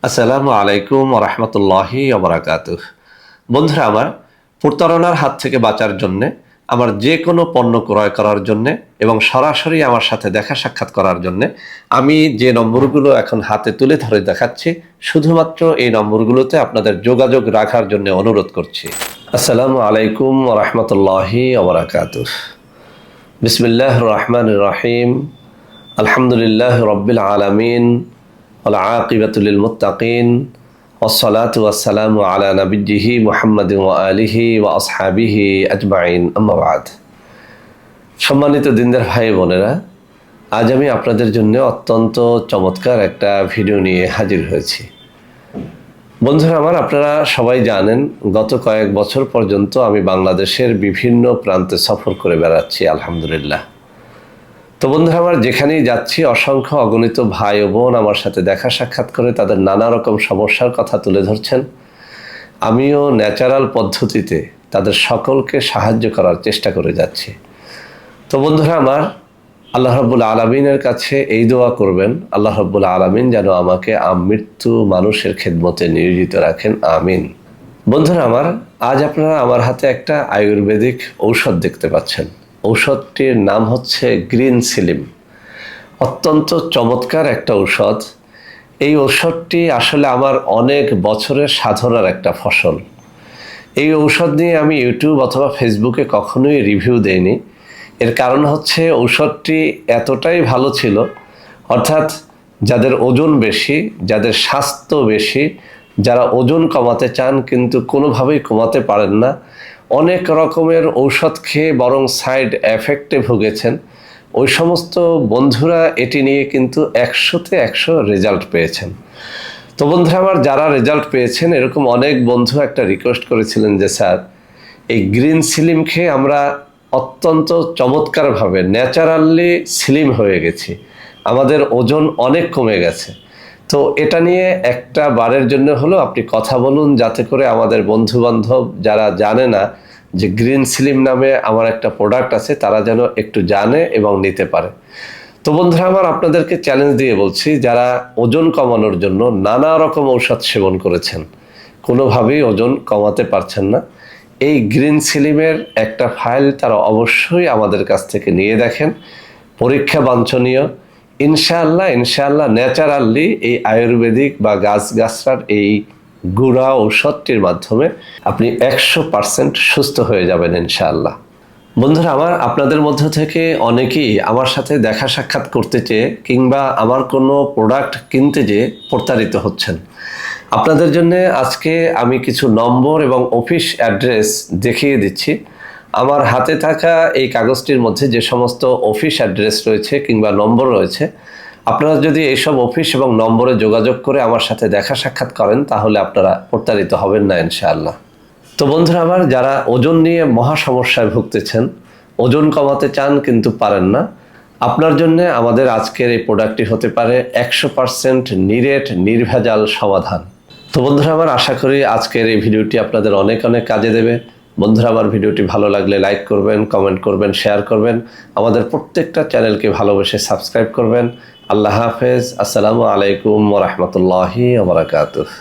আসসালামু আলাইকুম রহমতুল্লাহি ওবরাকাতুহ। বন্ধুরা আমার, প্রতারণার হাত থেকে বাঁচার জন্যে, আমার যে কোনো পণ্য ক্রয় করার জন্যে এবং সরাসরি আমার সাথে দেখা সাক্ষাৎ করার জন্যে আমি যে নম্বরগুলো এখন হাতে তুলে ধরে দেখাচ্ছি, শুধুমাত্র এই নম্বরগুলোতে আপনাদের যোগাযোগ রাখার জন্য অনুরোধ করছি। আসসালামু আলাইকুম রহমতুল্লাহি ওবরাকাতুহ। বিসমিল্লাহির রহমানির রহিম। আলহামদুলিল্লাহ রব্বিল আলামিন ওয়াল আকিবাতু লিল মুত্তাকিন ওয়াসসালাতু ওয়াসসালামু আলা নাবিয়্যিহি মুহাম্মাদিন ওয়া আলিহি ওয়া আসহাবিহি আজমাইন, আম্মা বাদ। সম্মানিত দিনদার ভাই বোনেরা, আজ আমি আপনাদের জন্য অত্যন্ত চমৎকার একটা ভিডিও নিয়ে হাজির হয়েছি। বন্ধুরা আমার, আপনারা সবাই জানেন গত কয়েক বছর পর্যন্ত আমি বাংলাদেশের বিভিন্ন প্রান্তে সফর করে বেড়াচ্ছি, আলহামদুলিল্লাহ। তো বন্ধুরা আমার, যেখানেই যাচ্ছি অসংখ্য অগণিত ভাই ও বোন আমার সাথে দেখা সাক্ষাৎ করে তাদের নানা রকম সমস্যার কথা তুলে ধরছেন। আমিও ন্যাচারাল পদ্ধতিতে তাদের সকলকে সাহায্য করার চেষ্টা করে যাচ্ছি। তো বন্ধুরা আমার, আল্লাহ রাব্বুল আলামিনের কাছে এই দোয়া করবেন, আল্লাহ রাব্বুল আলামিন যেন আমাকে আমৃত্যু মানুষের খেদমতে নিয়োজিত রাখেন, আমিন। বন্ধুরা আমার, আজ আপনারা আমার হাতে একটা আয়ুর্বেদিক ঔষধ দেখতে পাচ্ছেন। ঔষধটির নাম হচ্ছে গ্রিন সিলিম। অত্যন্ত চমৎকার একটা ঔষধ। এই ঔষধটি আসলে আমার অনেক বছরের সাধনার একটা ফসল। এই ঔষধ নিয়ে আমি ইউটিউব অথবা ফেসবুকে কখনোই রিভিউ দেইনি। এর কারণ হচ্ছে ঔষধটি এতটাই ভালো ছিল, অর্থাৎ যাদের ওজন বেশি, যাদের স্বাস্থ্য বেশি, যারা ওজন কমাতে চান কিন্তু কোনোভাবেই কমাতে পারেন না, অনেক রকমের ঔষধ খেয়ে বরং সাইড এফেক্টে ভুগেছেন, ওই সমস্ত বন্ধুরা এটি নিয়ে কিন্তু 100-তে 100 রেজাল্ট পেয়েছেন। তো বন্ধুরা আমার, যারা রেজাল্ট পেয়েছেন এরকম অনেক বন্ধু একটা রিকোয়েস্ট করেছিলেন যে স্যার, এই গ্রিন সিলিম খেয়ে আমরা অত্যন্ত চমৎকারভাবে ন্যাচারালি স্লিম হয়ে গেছি, আমাদের ওজন অনেক কমে গেছে। তো এটা নিয়ে একটা বারের জন্য হলো আপনি কথা বলুন, যাতে করে আমাদের বন্ধুবান্ধব যারা জানে না যে গ্রিন সিলিম নামে আমার একটা প্রোডাক্ট আছে, তারা যেন একটু জানে এবং নিতে পারে। তো বন্ধুরা আমার, আপনাদেরকে চ্যালেঞ্জ দিয়ে বলছি, যারা ওজন কমানোর জন্য নানা রকম ঔষধ সেবন করেছেন, কোনোভাবেই ওজন কমাতে পারছেন না, এই গ্রিন সিলিমের একটা ফাইল তারা অবশ্যই আমাদের কাছ থেকে নিয়ে দেখেন। পরীক্ষা বাঞ্ছনীয়। ইনশাআল্লাহ ন্যাচারালি এই আয়ুর্বেদিক বা গাছগাছরার এই গুঁড়া ঔষধটির মাধ্যমে আপনি 100% সুস্থ হয়ে যাবেন ইনশাআল্লাহ। বন্ধুরা আমার, আপনাদের মধ্য থেকে অনেকেই আমার সাথে দেখা সাক্ষাৎ করতে চেয়ে কিংবা আমার কোনো প্রোডাক্ট কিনতে যেয়ে প্রতারিত হচ্ছেন। আপনাদের জন্য আজকে আমি কিছু নম্বর এবং অফিস অ্যাড্রেস দেখিয়ে দিচ্ছি। আমার হাতে থাকা এই কাগজটির মধ্যে যে সমস্ত অফিস অ্যাড্রেস রয়েছে কিংবা নম্বর রয়েছে, আপনারা যদি এইসব অফিস এবং নম্বরে যোগাযোগ করে আমার সাথে দেখা সাক্ষাৎ করেন, তাহলে আপনারা প্রতারিত হবেন না ইনশাআল্লাহ। তো বন্ধুরা আমার, যারা ওজন নিয়ে মহা সমস্যায় ভুগতেছেন, ওজন কমাতে চান কিন্তু পারেন না, আপনার জন্য আমাদের আজকের এই প্রোডাক্টটি হতে পারে 100% নিরেট নির্ভেজাল সমাধান। তো বন্ধুরা আমার, আশা করি আজকের এই ভিডিওটি আপনাদের অনেক অনেক কাজে দেবে। বন্ধুরা আমার, ভিডিওটি ভালো লাগলে লাইক করবেন, কমেন্ট করবেন, শেয়ার করবেন, আমাদের প্রত্যেকটা চ্যানেলকে ভালোবেসে সাবস্ক্রাইব করবেন। আল্লাহ হাফেজ। আসসালামু আলাইকুম ওয়া রাহমাতুল্লাহি ওয়া বারাকাতুহু।